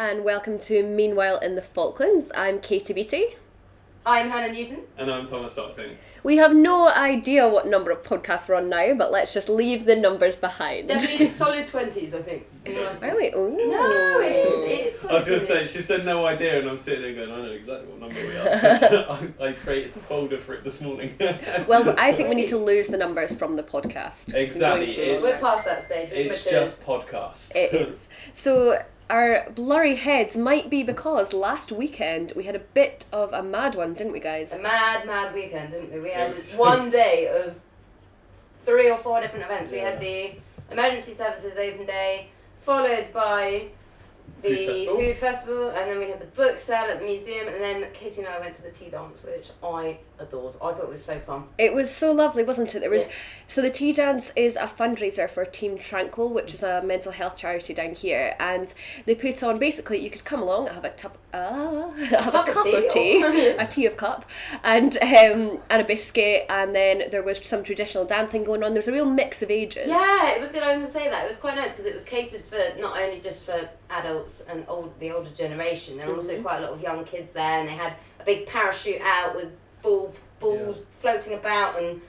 and welcome to Meanwhile in the Falklands. I'm Caiti. I'm Hannah Newton. And I'm Thomas Stockton. We have no idea what number of podcasts we're on now, but let's just leave the numbers behind. Definitely solid 20s, I think. Really? Oh. No, it's I was going to say, she said no idea, and I'm sitting there going, I know exactly what number we are. I created the folder for it this morning. Well, I think we need to lose the numbers from the podcast. Exactly. We're past that stage. It's just podcast. It is. So our blurry heads might be because last weekend we had a bit of a mad one, didn't we, guys? A mad weekend, didn't we? We had one day of 3 or 4 different events. We had the emergency services open day, followed by the food festival, and then we had the book sale at the museum, and then Caiti and I went to the tea dance, which I adored. I thought it was so fun. It was so lovely, wasn't it? So the tea dance is a fundraiser for Team Tranquil, which is a mental health charity down here, and they put on, basically you could come along, have a cup of tea, a tea of cup, and a biscuit, and then there was some traditional dancing going on. There was a real mix of ages. Yeah, it was good. I was going to say that. It was quite nice because it was catered for not only just for adults and the older generation. There were also quite a lot of young kids there, and they had a big parachute out with balls floating about, and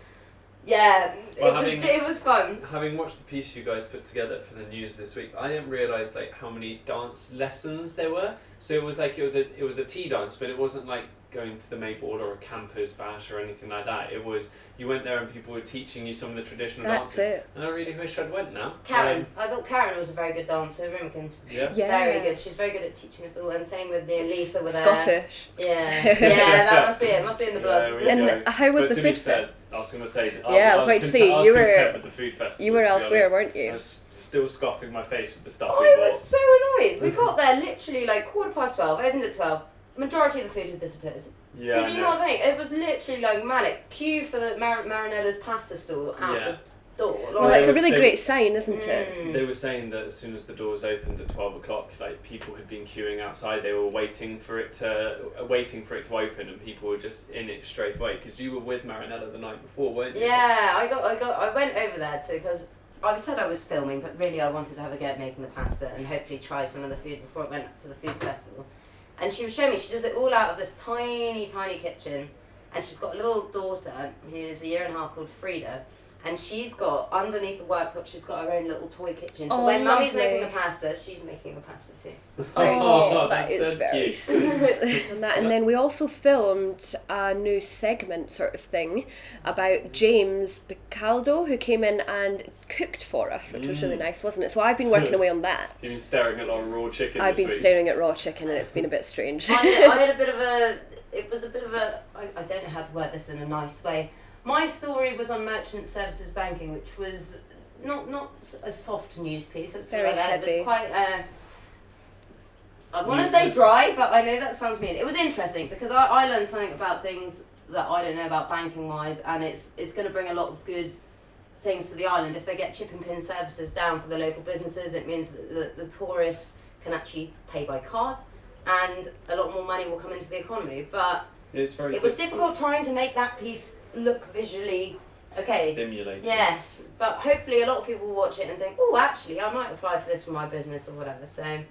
it was fun. Having watched the piece you guys put together for the news this week, I didn't realise how many dance lessons there were. So it was a tea dance, but it wasn't like going to the Maypole or a campers bash or anything like that. It was, you went there and people were teaching you some of the traditional dances. It. And I really wish I'd went now. Karen, I thought Karen was a very good dancer, Rimkins. Yeah. Very good. She's very good at teaching us all, and same with the Elisa with Scottish. Yeah, that must be it. Must be in the blood. And how was the food festival? I was going to say that. I was about to say, you were with the food festival, you were elsewhere, weren't you? I was still scoffing my face with the stuff I was so annoyed. We got there literally 12:15, opened at 12. Majority of the food had disappeared. Yeah, Did you not think? It was literally manic. Queue for the Marinella's pasta stall out the door. Well, that's a really great sign, isn't it? They were saying that as soon as the doors opened at 12 o'clock, people had been queuing outside. They were waiting for it to open, and people were just in it straight away. Because you were with Marinella the night before, weren't you? Yeah, I went over there too because I said I was filming, but really I wanted to have a go at making the pasta and hopefully try some of the food before I went to the food festival. And she was showing me, she does it all out of this tiny kitchen, and she's got a little daughter who's 1.5 years called Frida, and she's got, underneath the worktop, she's got her own little toy kitchen. So when Mummy's making the pasta, she's making the pasta too. That is very sweet. And then we also filmed a new segment sort of thing about James Bicaldo, who came in and cooked for us, which was really nice, wasn't it? So I've been working away on that. You've been staring at a lot of raw chicken I've been this week. staring at raw chicken, and it's been a bit strange. I had a bit of a, I don't know how to word this in a nice way. My story was on merchant services banking, which was not a soft news piece. Very heavy. It was quite, I want to say dry, but I know that sounds mean. It was interesting because I learned something about things that I don't know about banking wise, and it's going to bring a lot of good things to the island. If they get chip and pin services down for the local businesses, it means that the tourists can actually pay by card, and a lot more money will come into the economy. But it was difficult trying to make that piece look visually stimulating. Yes, but hopefully a lot of people will watch it and think, oh, actually, I might apply for this for my business or whatever. So,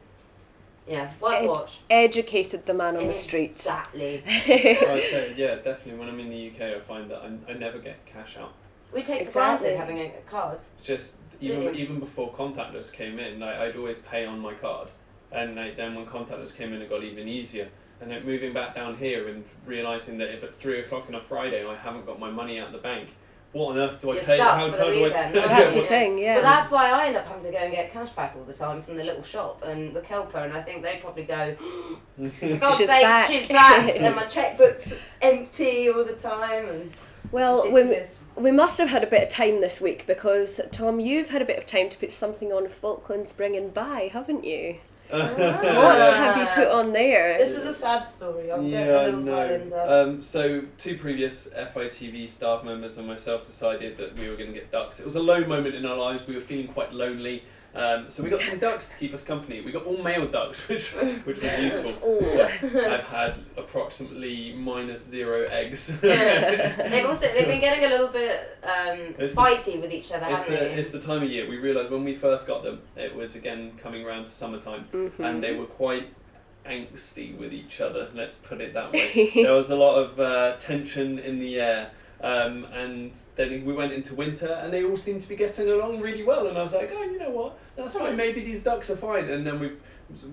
yeah, watch. Educated the man on the street. Exactly. So, yeah, definitely. When I'm in the UK, I find that I never get cash out. We take for granted having a card. Just even before contactless came in, I'd always pay on my card, and then when contactless came in, it got even easier. And then moving back down here and realising that if at 3 o'clock on a Friday I haven't got my money out of the bank, what on earth do I pay? How do I? That's the thing, yeah. But that's why I end up having to go and get cash back all the time from the little shop and the kelper, and I think they probably go, for God's sake, she's back, and my checkbook's empty all the time. And well, we must have had a bit of time this week because, Tom, you've had a bit of time to put something on Falklands bringing by, haven't you? What have you put on there? This is a sad story. I'll get the little violins out. So 2 previous FITV staff members and myself decided that we were going to get ducks. It was a low moment in our lives. We were feeling quite lonely. So we got some ducks to keep us company. We got all male ducks, which was useful. Ooh. So I've had approximately -0 eggs. They've been getting a little bit fighty with each other, haven't they? It's the time of year. We realised when we first got them, it was again coming round to summertime, and they were quite angsty with each other, let's put it that way. There was a lot of tension in the air. And then we went into winter and they all seemed to be getting along really well, and I was like, oh, you know what, that's fine, maybe these ducks are fine. And then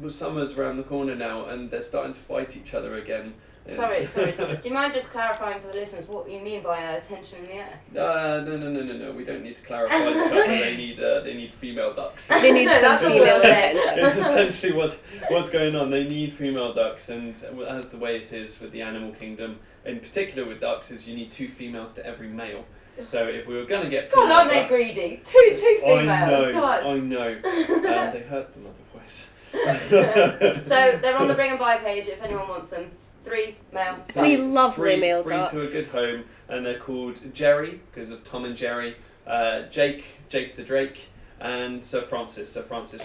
summer's around the corner now and they're starting to fight each other again. Sorry, Thomas, do you mind just clarifying for the listeners what you mean by tension in the air? No, we don't need to clarify the fact that they need female ducks. They need some female attention. It's essentially what's going on. They need female ducks, and as the way it is with the animal kingdom, in particular with ducks, is you need 2 females to every male. So if we were going to get female God, aren't ducks, they greedy? Two females, I know. They hurt them otherwise. So they're on the Bring and Buy page if anyone wants them. 3 male. 3 lovely male free ducks. to a good home, and they're called Jerry because of Tom and Jerry, Jake the Drake, and Sir Francis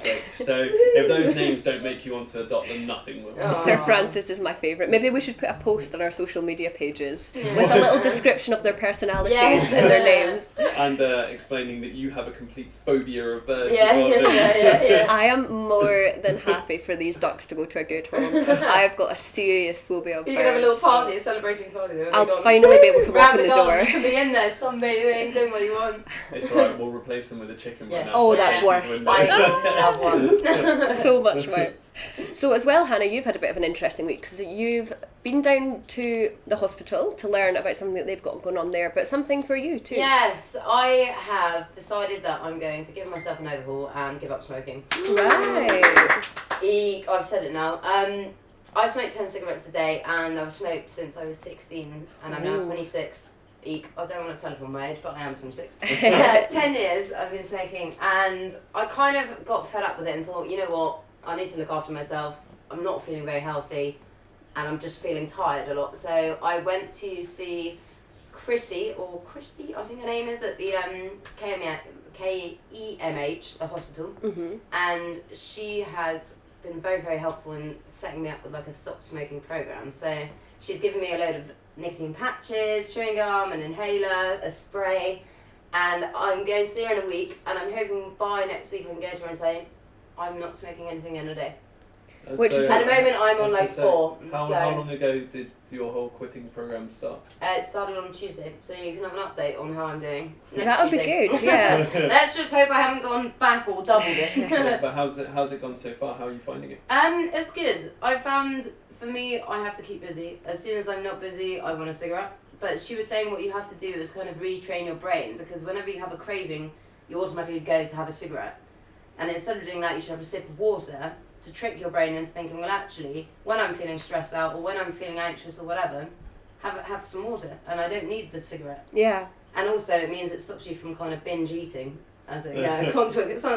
Drake. So if those names don't make you want to adopt them, nothing will. Oh. Sir Francis is my favourite. Maybe we should put a post on our social media pages with a little description of their personalities and their names. And explaining that you have a complete phobia of birds. Yeah. I am more than happy for these ducks to go to a good home. I've got a serious phobia of birds. You can have a little party, a celebrating party. I'll finally be able to walk in the door. You can be in there sunbathing, doing what you want. It's alright, we'll replace them with a chicken run outside. Oh, that's worse. I love one. So much worse. So as well, Hannah, you've had a bit of an interesting week because you've been down to the hospital to learn about something that they've got going on there, but something for you too. Yes, I have decided that I'm going to give myself an overhaul and give up smoking. Right. I've said it now. I smoke 10 cigarettes a day and I've smoked since I was 16 and I'm now 26. I don't want to tell everyone my age, but I am 26. 10 years I've been smoking and I kind of got fed up with it and thought, you know what, I need to look after myself. I'm not feeling very healthy and I'm just feeling tired a lot. So I went to see Chrissy, I think her name is, at the KEMH, the hospital. And she has been very, very helpful in setting me up with like a stop smoking program. So she's given me a load of nicotine patches, chewing gum, an inhaler, a spray, and I'm going to see her in a week, and I'm hoping by next week I can go to her and say, I'm not smoking anything in a day. Which is, at the moment, I'm on like 4. How long ago did your whole quitting program start? It started on Tuesday, so you can have an update on how I'm doing. That would be good, yeah. Let's just hope I haven't gone back or doubled it. But how's it gone so far? How are you finding it? It's good. I found, for me, I have to keep busy. As soon as I'm not busy, I want a cigarette. But she was saying what you have to do is kind of retrain your brain, because whenever you have a craving, you automatically go to have a cigarette. And instead of doing that, you should have a sip of water to trick your brain into thinking, well, actually, when I'm feeling stressed out or when I'm feeling anxious or whatever, have some water, and I don't need the cigarette. Yeah. And also, it means it stops you from kind of binge eating as a consequence. So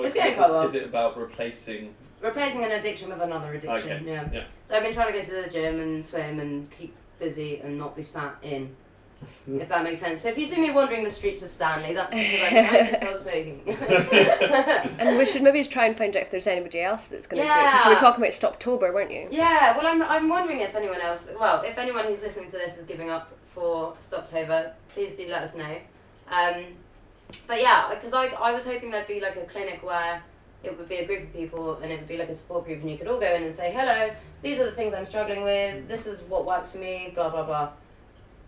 it's going quite well. Is it about replacing an addiction with another addiction? Okay. Yeah. So I've been trying to go to the gym and swim and keep busy and not be sat in. If that makes sense. So if you see me wandering the streets of Stanley, that's because I'm trying to stop smoking. And we should maybe try and find out if there's anybody else that's going to do it, because you were talking about Stoptober, weren't you? Yeah, well, I'm wondering if anyone else, if anyone who's listening to this is giving up for Stoptober, please do let us know. But yeah, because I was hoping there'd be like a clinic where it would be a group of people and it would be like a support group and you could all go in and say, hello, these are the things I'm struggling with, this is what works for me, blah, blah, blah.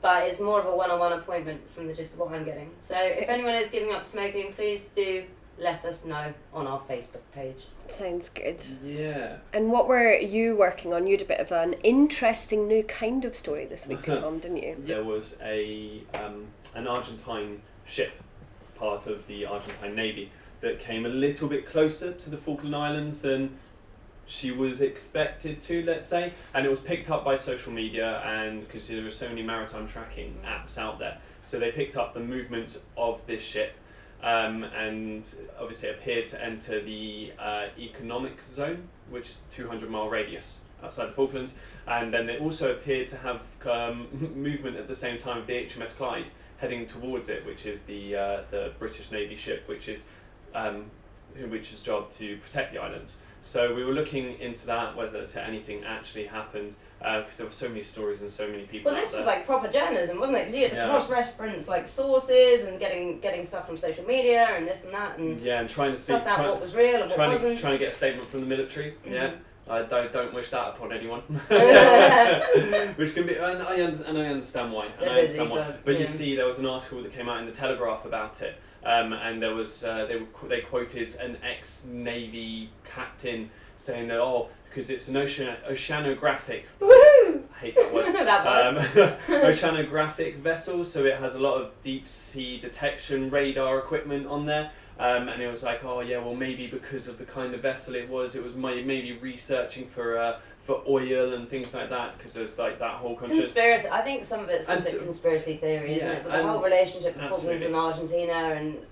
But it's more of a one-on-one appointment from the gist of what I'm getting. So if anyone is giving up smoking, please do let us know on our Facebook page. Sounds good. Yeah. And what were you working on? You had a bit of an interesting new kind of story this week, Tom, didn't you? There was an Argentine ship, part of the Argentine Navy, that came a little bit closer to the Falkland Islands than she was expected to, let's say, and it was picked up by social media, and because there were so many maritime tracking apps out there, so they picked up the movement of this ship, and obviously appeared to enter the economic zone, which is 200-mile radius outside the Falklands, and then they also appeared to have movement at the same time of the HMS Clyde heading towards it, which is the British Navy ship, which is which is job to protect the islands. So we were looking into that, whether anything actually happened, because there were so many stories and so many people. Well, this was like proper journalism, wasn't it? Because you had to cross-reference like sources and getting stuff from social media and this and that, and and trying to suss out what was real and what wasn't. Trying to get a statement from the military. Mm-hmm. Yeah. I don't wish that upon anyone. Which can be, and I understand why. But you see, there was an article that came out in the Telegraph about it, and there was they quoted an ex-Navy captain saying that because it's an oceanographic. Woohoo! I hate that word. That word. Oceanographic vessel, so it has a lot of deep sea detection radar equipment on there. And it was like, maybe because of the kind of vessel it was maybe researching for oil and things like that, because there's like that whole conspiracy. I think some of it's a bit conspiracy theory, isn't it? But the whole relationship with Falklands and Argentina, and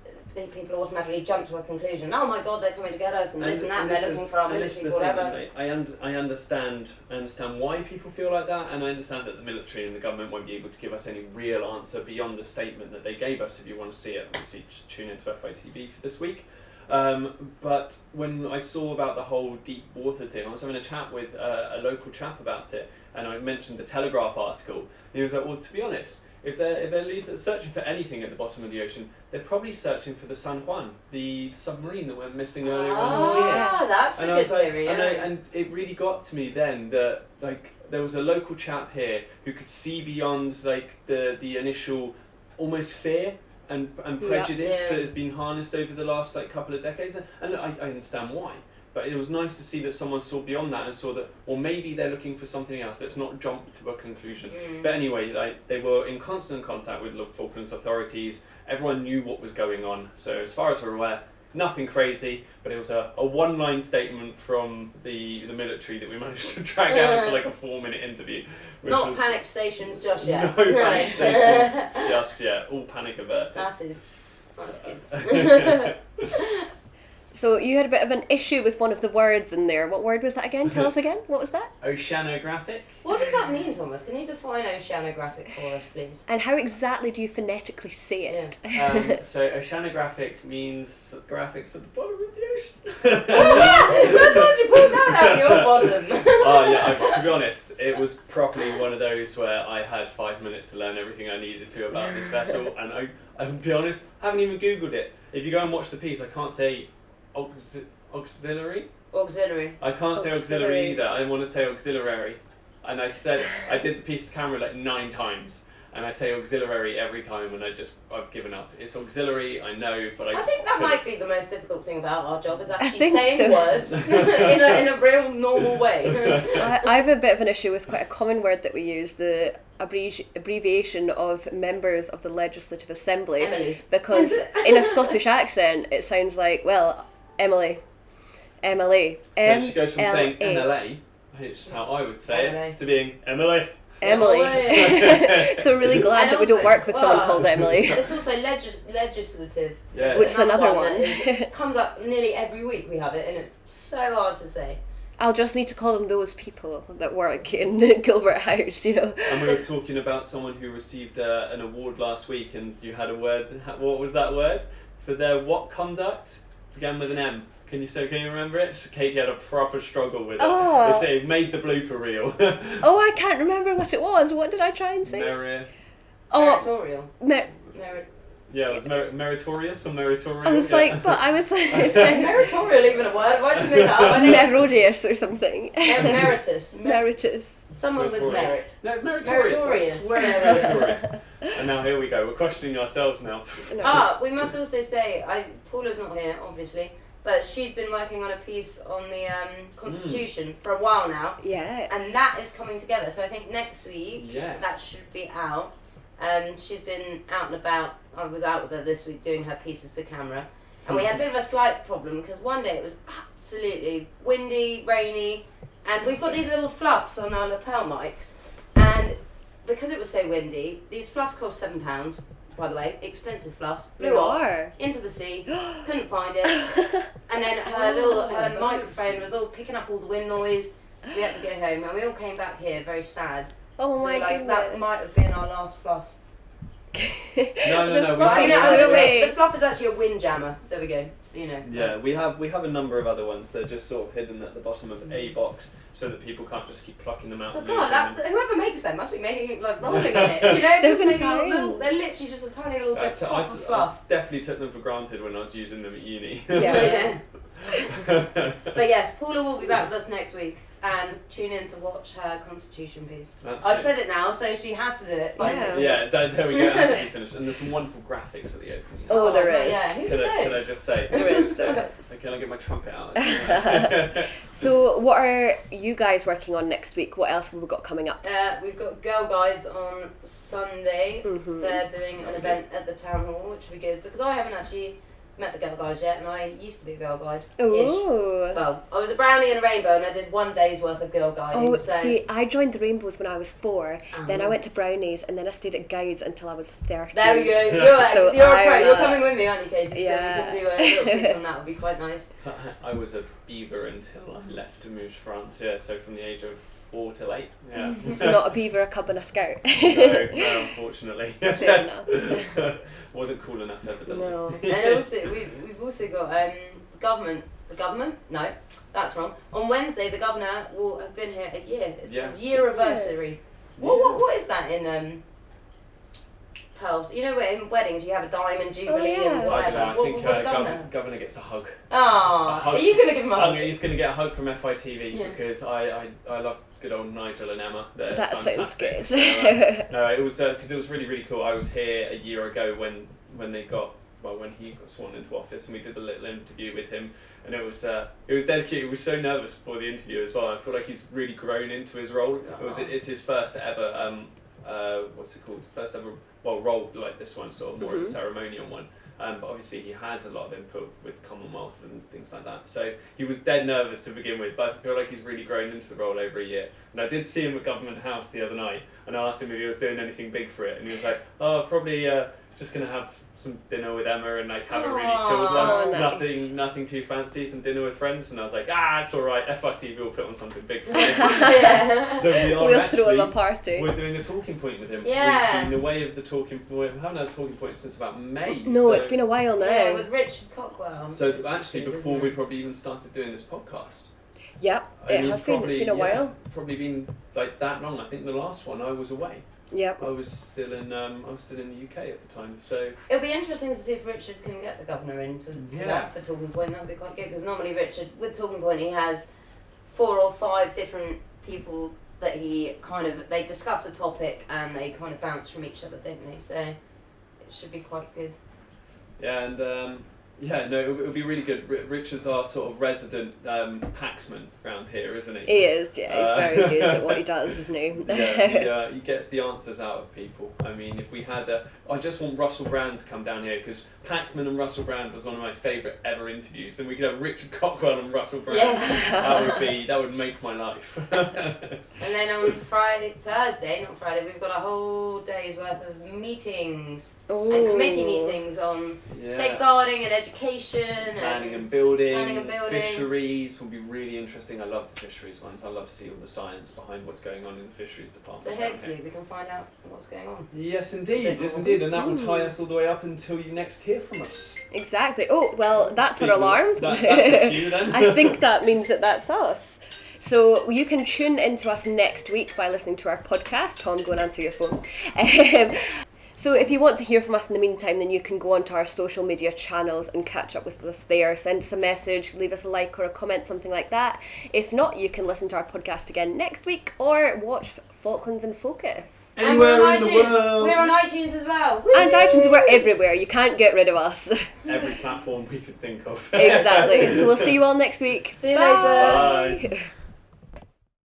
people automatically jump to a conclusion. Oh my God, they're coming to get us, and this and that. And they're looking for our military, whatever. I understand why people feel like that, and I understand that the military and the government won't be able to give us any real answer beyond the statement that they gave us. If you want to see it, obviously tune into FITV for this week. But when I saw about the whole deep water thing, I was having a chat with a local chap about it, and I mentioned the Telegraph article, and he was like, well, to be honest, if they're searching for anything at the bottom of the ocean, they're probably searching for the San Juan, the submarine that went missing earlier on in the year. That's and a good theory. And it really got to me then that there was a local chap here who could see beyond the initial almost fear and prejudice that has been harnessed over the last couple of decades, and I understand why. But it was nice to see that someone saw beyond that and saw that, well, maybe they're looking for something else. Let's not jump to a conclusion. But anyway, they were in constant contact with the Falklands authorities. Everyone knew what was going on. So as far as we're aware, nothing crazy. But it was a one-line statement from the military that we managed to drag out into a 4-minute interview. Not panic stations just yet. No panic stations just yet. All panic averted. That's good. So you had a bit of an issue with one of the words in there. What word was that again? Tell us again. What was that? Oceanographic. What does that mean, Thomas? Can you define oceanographic for us, please? And how exactly do you phonetically say it? So oceanographic means graphics at the bottom of the ocean. That's how you pulled that out your bottom. To be honest, it was properly one of those where I had 5 minutes to learn everything I needed to about this vessel, and I'll be honest, I haven't even Googled it. If you go and watch the piece, I can't say auxiliary? I can't say auxiliary either. I want to say auxiliary. And I did the piece to camera 9 times. And I say auxiliary every time, and I've given up. It's auxiliary, I know, but I think that might be the most difficult thing about our job, is actually saying words in a real normal way. I have a bit of an issue with quite a common word that we use, the abbreviation of members of the Legislative Assembly. Emily's. Because in a Scottish accent, it sounds like, well, Emily. So she goes from saying MLA, which is how I would say it, to being Emily. So really glad that we don't work with someone called Emily. It's also legislative, which is another one. It comes up nearly every week. We have it, and it's so hard to say. I'll just need to call them those people that work in Gilbert House, And we were talking about someone who received an award last week, and you had a word. What was that word for their what conduct? Began with an M. Can you remember it? Caiti had a proper struggle with it. It made the blooper reel. I can't remember what it was. What did I try and say? Meritorial. Yeah, it was meritorious or meritorial. I was meritorial even a word? Why did you make that up? Merodious or something. Meritorious. Someone with merit. No, it's meritorious. Meritorious. And now here we go. We're questioning ourselves now. We must also say, Paula's not here, obviously. But she's been working on a piece on the Constitution for a while now. Yeah. And that is coming together. So I think next week that should be out. She's been out and about. I was out with her this week doing her pieces to camera. And we had a bit of a slight problem because one day it was absolutely windy, rainy. And we've got these little fluffs on our lapel mics. And because it was so windy, these fluffs cost £7. By the way, expensive fluffs, blew off into the sea, couldn't find it, and then her microphone was all picking up all the wind noise, so we had to go home, and we all came back here very sad. Oh my goodness. That might have been our last fluff. No. The fluff is actually a windjammer. There we go. So you know. Yeah, we have a number of other ones that are just sort of hidden at the bottom of a box, so that people can't just keep plucking them out. Oh and God, using them. whoever makes them must be making it like rolling in it. You know, just making a little. They're literally just a tiny little bit of fluff. I definitely took them for granted when I was using them at uni. Yeah. But yes, Paula will be back with us next week. And tune in to watch her Constitution piece. I've said it now, so she has to do it. Yeah, there we go. It has to be finished. And there's some wonderful graphics at the opening. Oh, there is. Yeah, who Can I just say? There is. Can I get my trumpet out? So, what are you guys working on next week? What else have we got coming up? We've got Girl Guides on Sunday. Mm-hmm. They're doing an event at the town hall, which will be good because I haven't actually met the Girl Guides yet, and I used to be a Girl Guide. Ooh. Well, I was a brownie and a rainbow, and I did 1 day's worth of Girl Guiding. Oh, so. see, I joined the Rainbows when I was 4, then I went to Brownies, and then I stayed at Guides until I was 13. There we go. You're coming with me, aren't you, Caiti? Yeah. So we can do a little piece on that. Would be quite nice. I was a beaver until I left to move to France. Yeah, so from the age of 4 till 8. Yeah. So not a beaver, a cub and a scout. no, unfortunately. Fair enough. Wasn't cool enough, evidently. No. And also, we've also got government. The government? No, that's wrong. On Wednesday, the governor will have been here a year. It's his year-anniversary. What is that in pearls? You know, in weddings you have a diamond jubilee and whatever. I don't know. I think governor gets a hug. Oh, are you gonna give him a hug? He's gonna get a hug from FITV because I love good old Nigel and Emma. They're that fantastic. sounds good. So, no, it was because it was really, really cool. I was here a year ago when he got sworn into office, and we did a little interview with him, and it was dead cute. He was so nervous before the interview as well. I feel like he's really grown into his role. It's his first ever what's it called? First ever role like this one, sort of more of a ceremonial one. But obviously he has a lot of input with Commonwealth and things like that. So he was dead nervous to begin with, but I feel like he's really grown into the role over a year. And I did see him at Government House the other night, and I asked him if he was doing anything big for it, and he was like, "Oh, probably just gonna have some dinner with Emma and like have a really chilled one. Nice. Nothing too fancy, some dinner with friends." And I was like, it's all right. FITV will put on something big for you. So we'll throw him a party. We're doing a talking point with him. Yeah. We've been away of the talking point. We haven't had a talking point since about May. No, it's been a while now. Yeah, with Richard Cockwell. So actually, before we probably even started doing this podcast. Yeah, it's been a while. Probably been like that long. I think the last one I was away. Yep. I was still in the UK at the time, so it'll be interesting to see if Richard can get the governor in for Talking Point. That'd be quite good because normally Richard with Talking Point he has 4 or 5 different people that they discuss a topic and they kind of bounce from each other, don't they? So it should be quite good. Yeah, and it'll be really good. Richard's our sort of resident paxman around here, isn't he? He is, yeah. He's very good at what he does, isn't he? He gets the answers out of people. I mean, if we had I just want Russell Brand to come down here because Paxman and Russell Brand was one of my favourite ever interviews, and we could have Richard Cockwell and Russell Brand. Yeah. That would make my life. And then on Thursday, we've got a whole day's worth of meetings and committee meetings on safeguarding and education, planning and building. Fisheries will be really interesting. I love the fisheries ones. I love to see all the science behind what's going on in the fisheries department. So hopefully we can find out what's going on. Yes, indeed, and that will tie us all the way up until you next hear from us. Exactly. Oh, well, that's our alarm. That's a cue then. I think that means that's us. So you can tune into us next week by listening to our podcast. Tom, go and answer your phone. So if you want to hear from us in the meantime, then you can go onto our social media channels and catch up with us there. Send us a message, leave us a like or a comment, something like that. If not, you can listen to our podcast again next week or watch Falklands in Focus. Anywhere in the world. We're on iTunes as well. Woo! And iTunes, we're everywhere. You can't get rid of us. Every platform we could think of. Exactly. So we'll see you all next week. See you later. Bye.